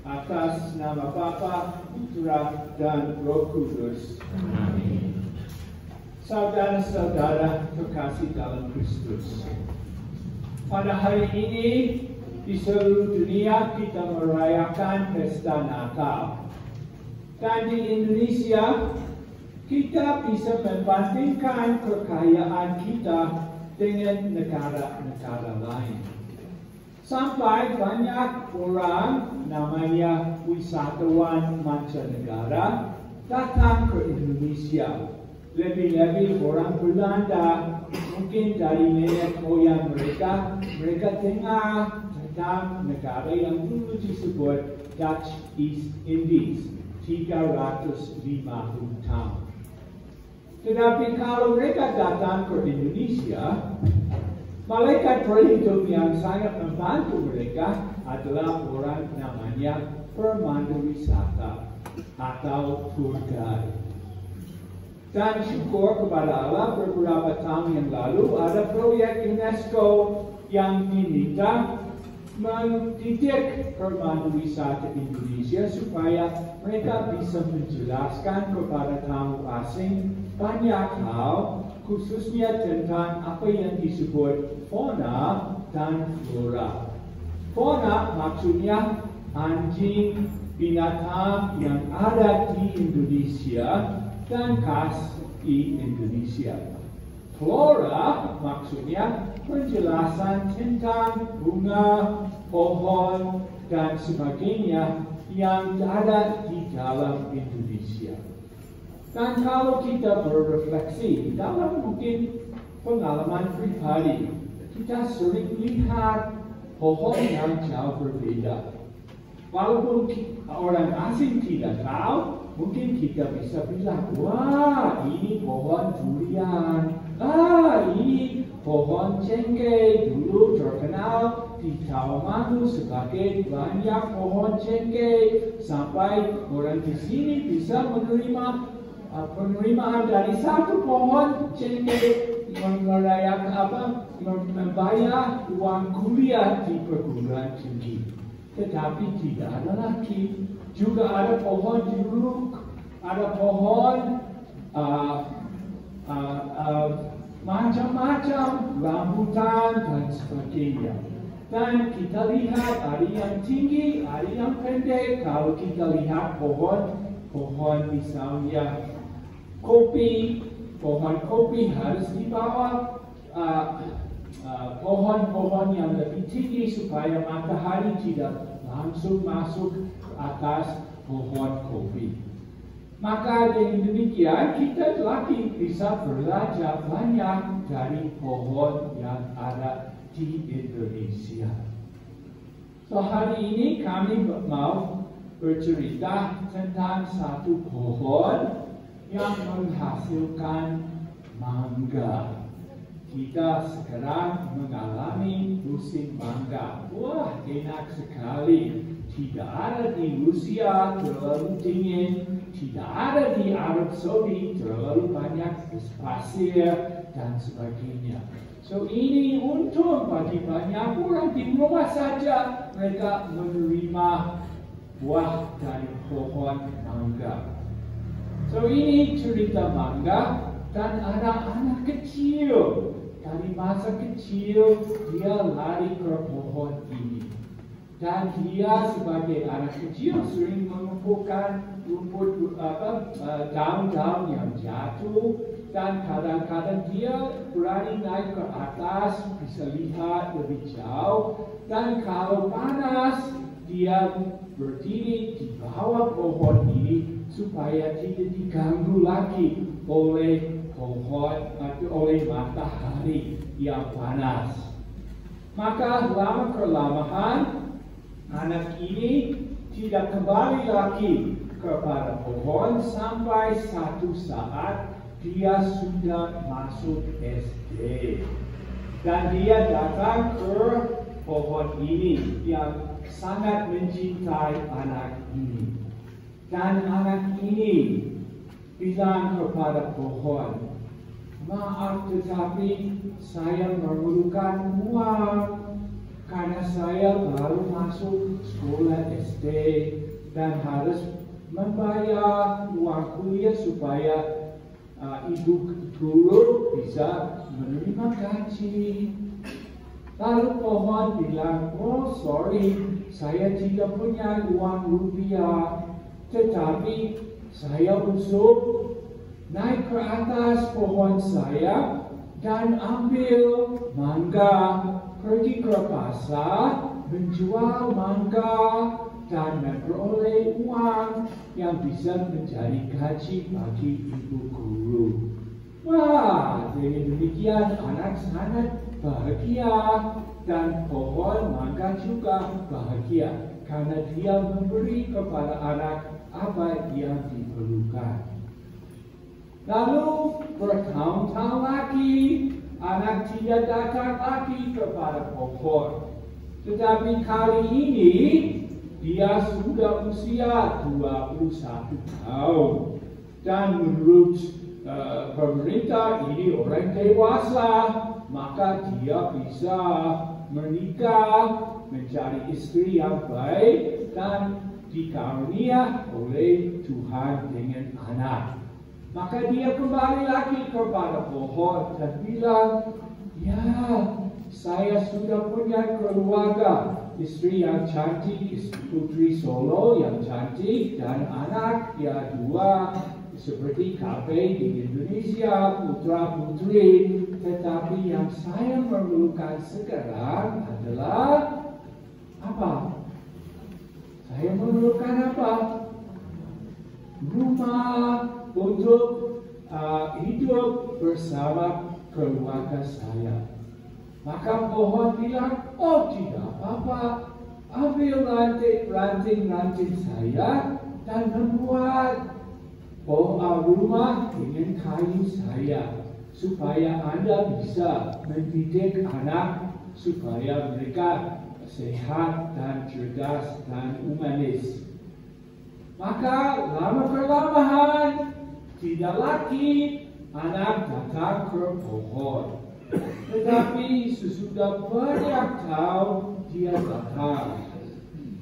Atas nama Bapa, Putra, dan Roh Kudus. Amin. Saudara-saudara terkasih dalam Kristus, pada hari ini di seluruh dunia kita merayakan pesta Natal. Dan di Indonesia, kita bisa membandingkan kekayaan kita dengan negara-negara lain. Sampai banyak orang namanya wisatawan mancanegara datang ke Indonesia. Lebih-lebih orang Belanda, mungkin dari nenek moyang mereka dengar tentang negara yang dulu disebut Dutch East Indies, 350 tahun. Tetapi kalau mereka datang ke Indonesia, malaikat berhidup yang sangat membantu mereka adalah orang namanya pemandu wisata atau tour guide. Dan syukur kepada Allah, beberapa tahun yang lalu ada proyek UNESCO yang diminta mendidik pemandu wisata Indonesia supaya mereka bisa menjelaskan kepada tamu asing banyak hal, khususnya tentang apa yang disebut fauna dan flora. Fauna maksudnya anjing, binatang yang ada di Indonesia dan khas di Indonesia. Flora maksudnya penjelasan tentang bunga, pohon, dan sebagainya yang ada di dalam Indonesia. Dan kalau kita berrefleksi dalam mungkin pengalaman pribadi, kita sering lihat pohon yang jauh berbeda. Walaupun orang asing tidak tahu, mungkin kita bisa bilang, wah ini pohon durian, ini pohon cengkeh, dulu terkenal di Tawangmangu sebagai banyak pohon cengkeh, sampai orang di sini bisa menerima penerimaan dari satu pohon cengkeh membayar uang kuliah di perguruan tinggi. Tetapi tidak ada lagi. Juga ada pohon jeruk, ada pohon macam-macam, rambutan dan sebagainya. Dan kita lihat ada yang tinggi, ada yang pendek. Kalau kita lihat pohon misalnya kopi, pohon kopi harus di bawah pohon-pohon yang lebih tinggi supaya matahari tidak langsung masuk ke atas pohon kopi. Maka dengan demikian kita lagi bisa belajar banyak dari pohon yang ada di Indonesia. So hari ini kami mau bercerita tentang satu pohon yang menghasilkan mangga. Kita sekarang mengalami musim mangga. Wah, enak sekali. Tidak ada di Rusia terlalu dingin, tidak ada di Arab Saudi terlalu banyak pasir dan sebagainya. So ini untung bagi banyak orang di rumah saja mereka menerima buah dari pohon mangga. So ini cerita mangga dan ada anak kecil. Dari masa kecil dia lari ke pohon ini. Dan dia sebagai anak kecil sering mengumpulkan rumput daun-daun yang jatuh. Dan kadang-kadang dia berani naik ke atas, bisa lihat lebih jauh. Dan kalau panas, dia berdiri di bawah pohon ini supaya tidak diganggu lagi oleh oleh matahari yang panas. Maka lama-kelamaan anak ini tidak kembali lagi kepada pohon sampai satu saat dia sudah masuk SD. Dan dia datang ke pohon ini yang sangat mencintai anak ini. Dan anak ini bilang kepada pohon, maaf tetapi saya memerlukan uang karena saya baru masuk sekolah SD dan harus membayar uang kuliah supaya ibu guru bisa menerima gaji. Lalu pohon bilang, oh sorry, saya tidak punya uang rupiah, tetapi saya usuk naik ke atas pohon saya dan ambil mangga, pergi ke pasar, menjual mangga dan memperoleh uang yang bisa menjadi gaji bagi ibu guru. Wah, dengan demikian anak sangat bahagia dan pohon mangga juga bahagia karena dia memberi kepada anak apa yang diperlukan. Lalu bertahun-tahun lagi, anak tidak datang lagi kepada pohon. Tetapi kali ini, dia sudah usia 21 tahun. Dan menurut pemerintah ini orang dewasa, maka dia bisa menikah, mencari istri yang baik, dan dikarunia oleh Tuhan dengan anak. Maka dia kembali lagi kepada pohon dan bilang, ya, saya sudah punya keluarga, istri yang cantik, putri Solo yang cantik, dan anak ya 2 seperti kafe di Indonesia, putra putri. Tetapi yang saya memerlukan sekarang adalah apa? Saya memerlukan apa? Rumah untuk hidup bersama keluarga saya. Maka pohon bilang, oh tidak apa-apa, ambil ranting-ranting saya dan membuat rumah dengan kayu saya, supaya Anda bisa mendidik anak supaya mereka sehat dan cerdas dan humanis. Maka lama-kelamaan tidak lagi anak datang ke pohon. Tetapi sesudah banyak tahun dia datang.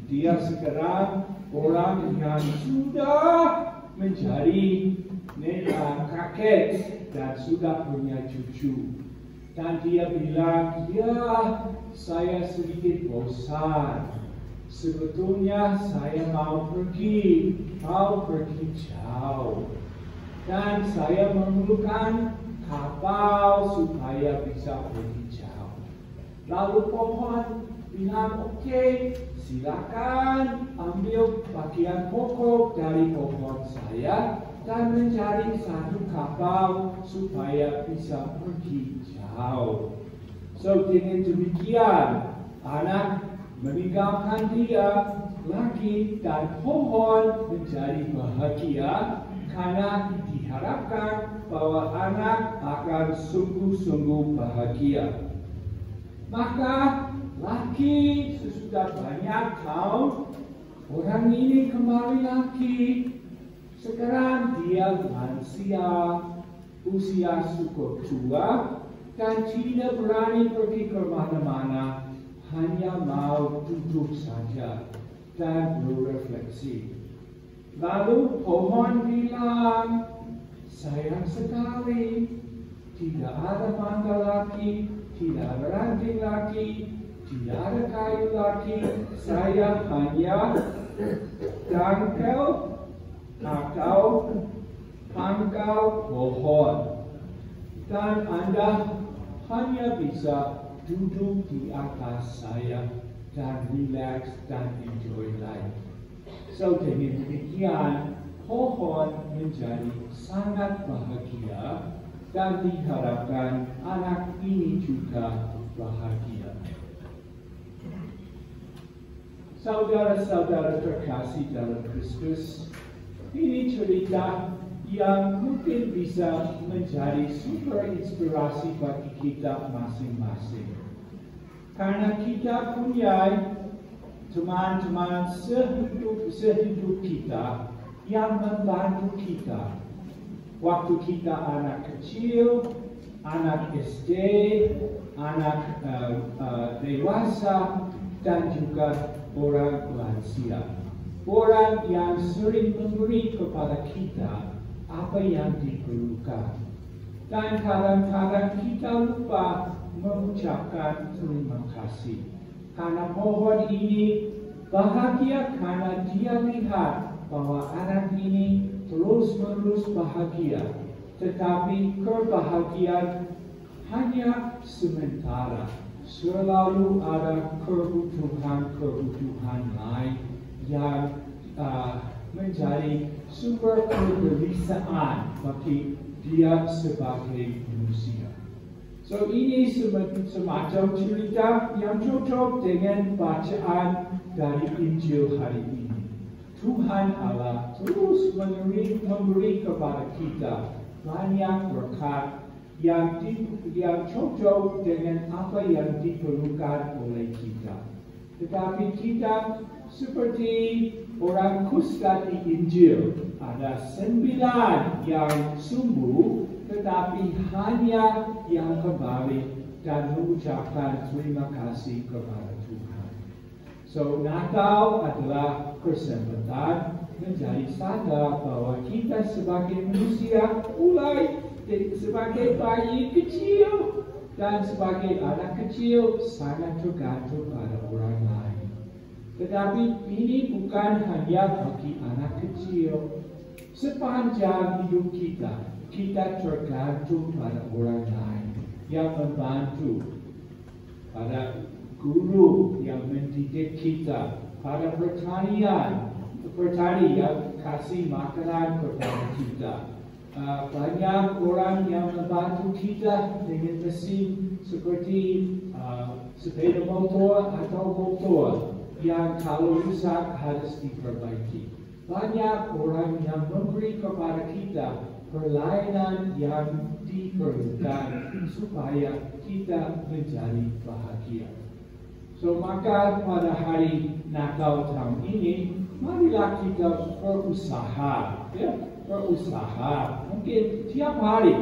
Dia sekarang orang yang sudah menjadi kakek dan sudah punya cucu. Dan dia bilang, ya saya sedikit bosan. Sebetulnya saya mau pergi jauh. Dan saya memerlukan kapal supaya bisa pergi jauh. Lalu pohon bilang, oke, silakan ambil bagian pokok dari pohon saya dan mencari satu kapal supaya bisa pergi jauh. So dengan demikian, anak meninggalkan dia lagi dan pohon menjadi bahagia karena diharapkan bahwa anak akan sungguh-sungguh bahagia. Maka lagi sesudah banyak tahun, orang ini kembali lagi. Sekarang dia lansia, usia cukup tua, dan tidak berani pergi ke mana-mana, hanya mau duduk saja dan berefleksi. Lalu pohon bilang, sayang sekali, tidak ada mangga lagi, tidak ada ranting lagi, tidak ada kayu lagi, saya hanya dangkal atau pangkal pohon. Dan Anda hanya bisa duduk di atas saya dan relax dan enjoy life. So dengan demikian, pohon menjadi sangat bahagia dan diharapkan anak ini juga bahagia. Saudara-saudara terkasih dalam Kristus, ini cerita yang mungkin bisa menjadi super inspirasi bagi kita masing-masing. Karena kita punya teman-teman sehidup kita yang membantu kita. Waktu kita anak kecil, anak SD, anak dewasa, dan juga orang lansia. Orang yang sering memberi kepada kita apa yang diperlukan. Dan kadang-kadang kita lupa mengucapkan terima kasih. Karena pohon ini bahagia karena dia lihat bahwa anak ini terus-menerus bahagia. Tetapi kebahagiaan hanya sementara. Selalu ada kebutuhan lain yang menjadi sumber kegelisahan bagi dia sebagai manusia. So ini semacam cerita yang cocok dengan bacaan dari Injil hari ini. Tuhan Allah terus memberi kepada kita banyak berkat yang cocok dengan apa yang diperlukan oleh kita. Tetapi kita seperti orang kusta di Injil, ada 9 yang sembuh, tetapi hanya yang kembali dan mengucapkan terima kasih kepada Tuhan. So, Natal adalah kesempatan menjadi sadar bahwa kita sebagai manusia mulai sebagai bayi kecil dan sebagai anak kecil sangat tergantung pada orang lain. Tetapi ini bukan hanya bagi anak kecil. Sepanjang hidup kita tergantung pada orang lain yang membantu, pada guru yang mendidik kita, pada petani yang kasih makanan kepada kita. Banyak orang yang membantu kita dengan mesin seperti sepeda motor atau motor yang kalau rusak harus diperbaiki. Banyak orang yang memberi kepada kita pelayanan yang diperlukan supaya kita menjadi bahagia. So maka pada hari Natal tahun ini, marilah kita berusaha, mungkin tiap hari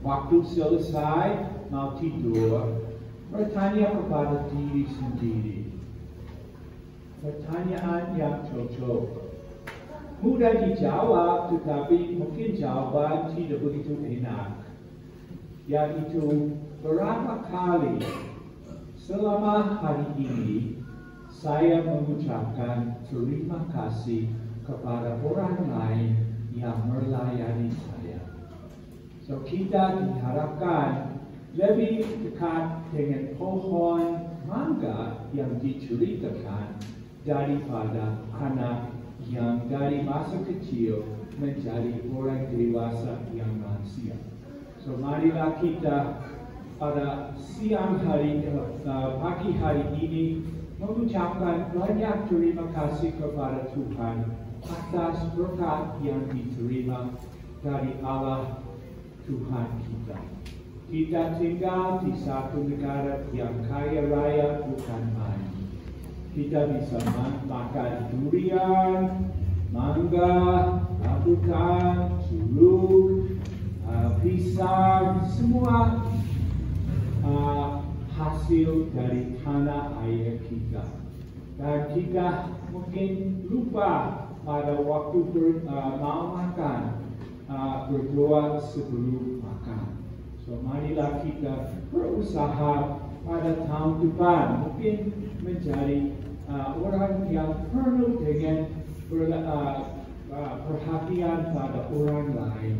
waktu selesai mau tidur, bertanya kepada diri sendiri. Pertanyaan yang cocok. Mudah dijawab, tetapi mungkin jawaban tidak begitu enak. Yaitu, berapa kali selama hari ini saya mengucapkan terima kasih kepada orang lain yang melayani saya. So kita diharapkan lebih dekat dengan pohon mangga yang diceritakan daripada anak yang dari masa kecil menjadi orang dewasa yang lansia. So marilah kita pada pagi hari ini mengucapkan banyak terima kasih kepada Tuhan atas berkat yang diterima dari Allah Tuhan kita. Kita tinggal di satu negara yang kaya raya bukan main. Kita bisa makan durian, mangga, rambutan, jeruk, pisang, semua hasil dari tanah air kita. Dan kita mungkin lupa pada waktu mau makan, berdoa sebelum makan. So marilah kita berusaha pada tahun depan mungkin menjadi orang yang penuh dengan perhatian pada orang lain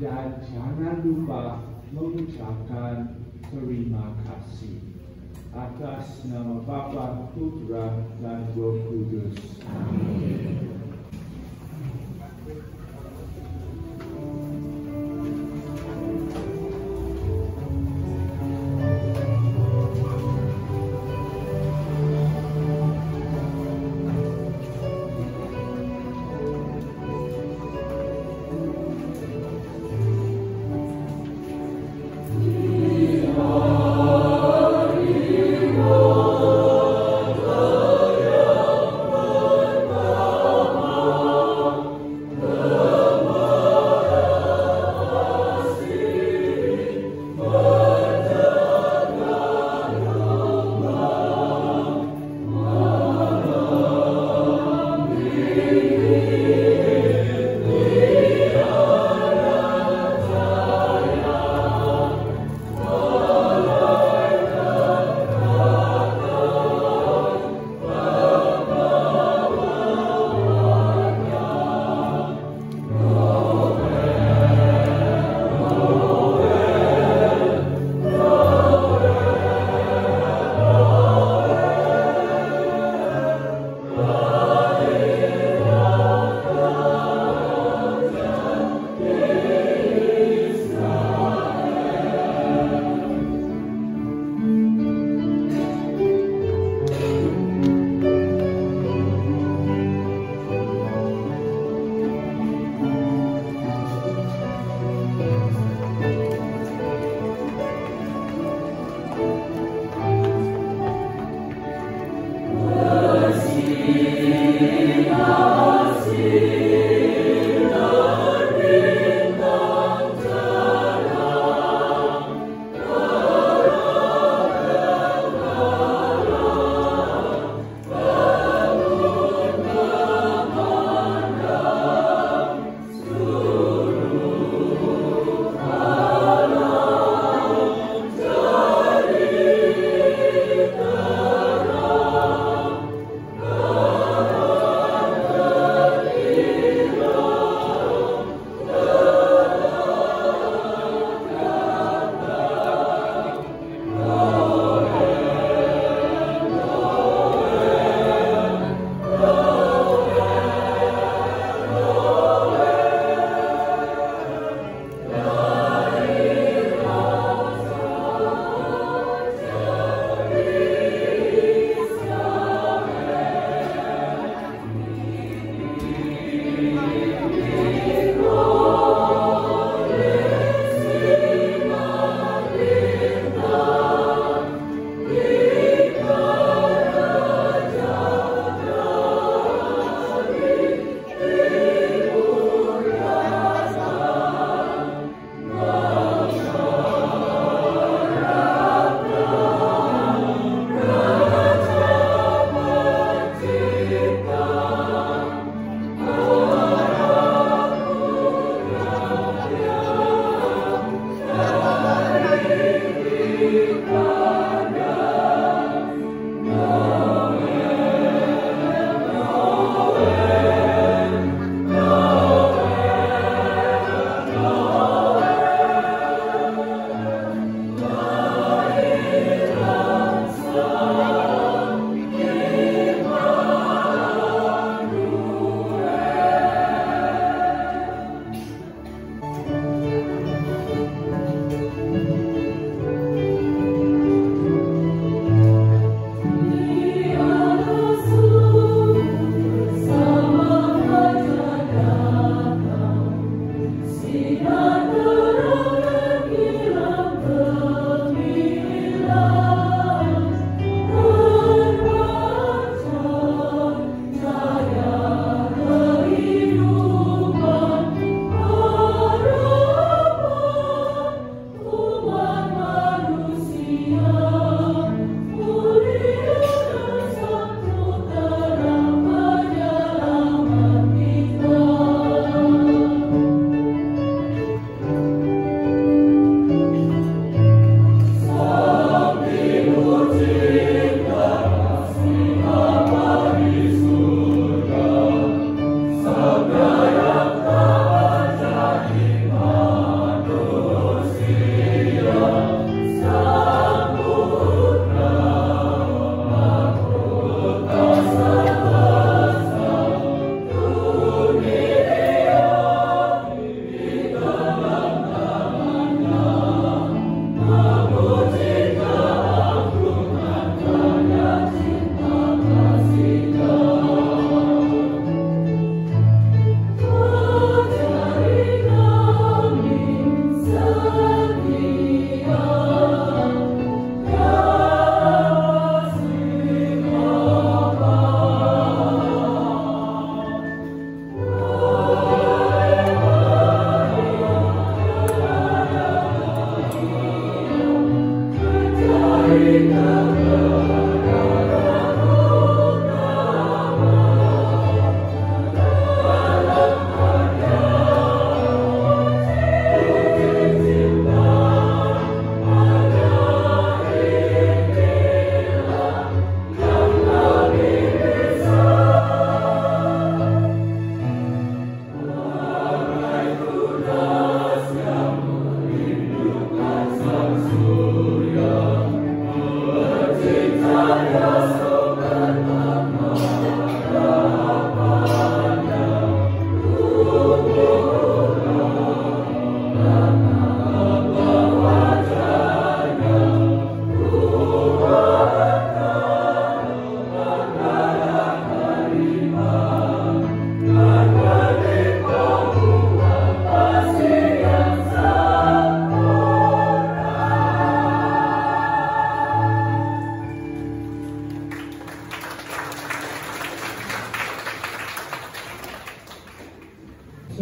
dan jangan lupa mengucapkan terima kasih atas nama Bapa, Putra, dan Roh Kudus. Amin.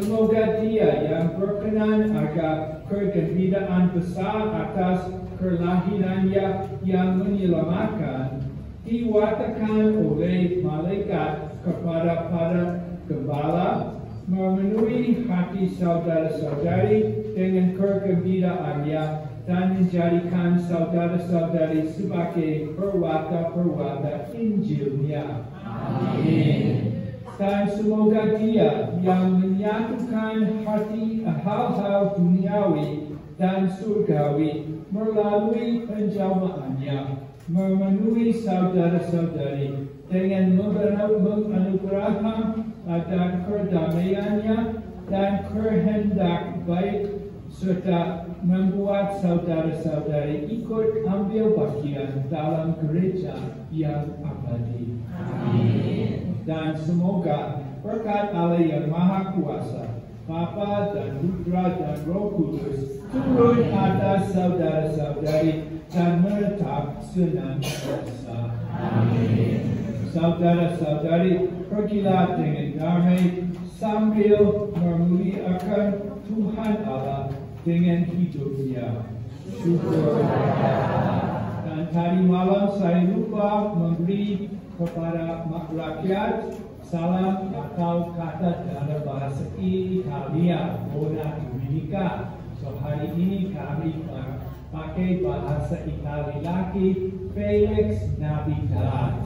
Semoga Dia yang berkenan agar kegembiraan besar atas kelahirannya yang menyelamatkan diwatakan oleh malaikat kepada para gembala, memenuhi hati saudara-saudari dengan kegembiraannya dan menjadikan saudara-saudari sebagai perwata-perwata Injilnya. Amin. Dan semoga Dia yang menyatukan hati hal-hal duniawi dan surgawi melalui penjelmaannya memenuhi saudara-saudari dengan menganugerahkan dan kedamaiannya dan kehendak baik serta membuat saudara-saudari ikut ambil bagian dalam gereja yang abadi. Amin. Dan semoga berkat Allah yang Maha Kuasa, Bapa dan Putra dan Roh Kudus turun atas saudara-saudari dan menetap senantiasa. Amin. Saudara-saudari, pergilah dengan damai sambil memuliakan Tuhan Allah dengan hidupnya. Syukur. Dan tadi malam saya lupa memberi kepada rakyat salam atau kata dalam bahasa Italia, Bona Dominica. So hari ini kami pakai bahasa Italia lagi, Felix Navidad.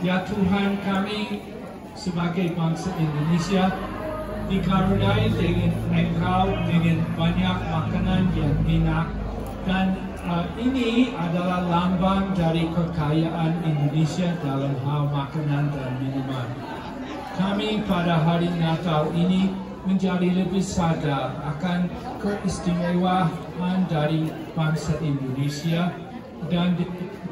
Ya Tuhan, kami sebagai bangsa Indonesia dikaruniai dengan Engkau dengan banyak makanan yang enak, dan ini adalah lambang dari kekayaan Indonesia dalam hal makanan dan minuman. Kami pada hari Natal ini menjadi lebih sadar akan keistimewaan dari bangsa Indonesia dan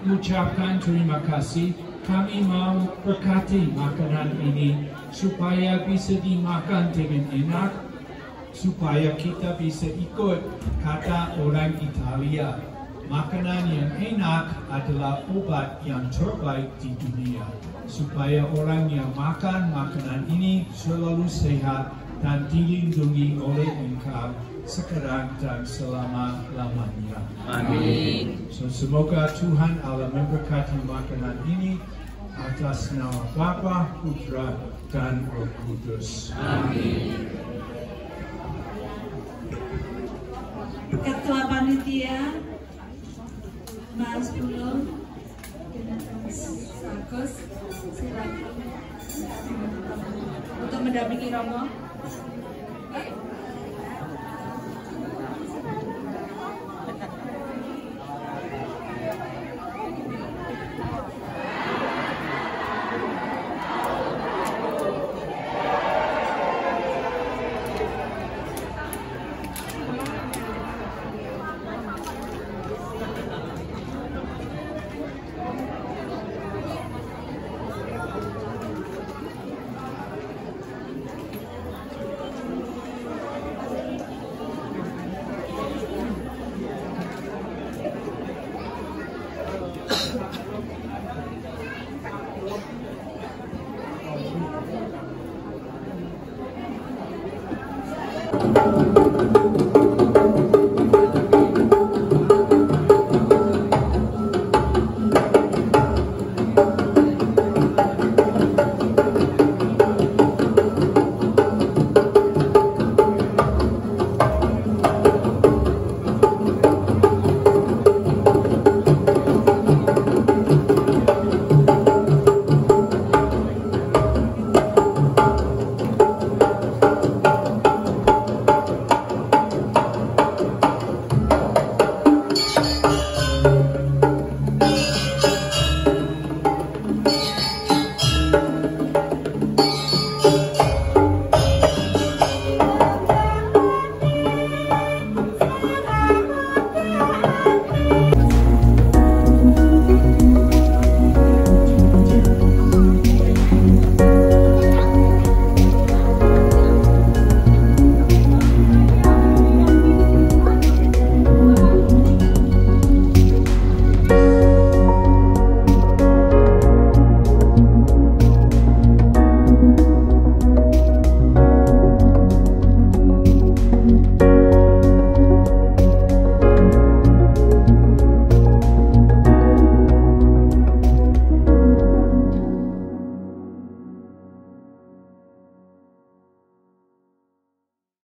mengucapkan terima kasih. Kami mau berkati makanan ini supaya bisa dimakan dengan enak, supaya kita bisa ikut kata orang Italia, makanan yang enak adalah obat yang terbaik di dunia, supaya orang yang makan makanan ini selalu sehat dan dilindungi oleh Engkau sekarang dan selama-lamanya. Amin. So, semoga Tuhan Allah memberkati makanan ini atas nama Bapa, Putra, dan Roh Kudus. Amin. Ketua Panitia Mas Pulung dengan Mas Agus silakan untuk mendampingi Romo.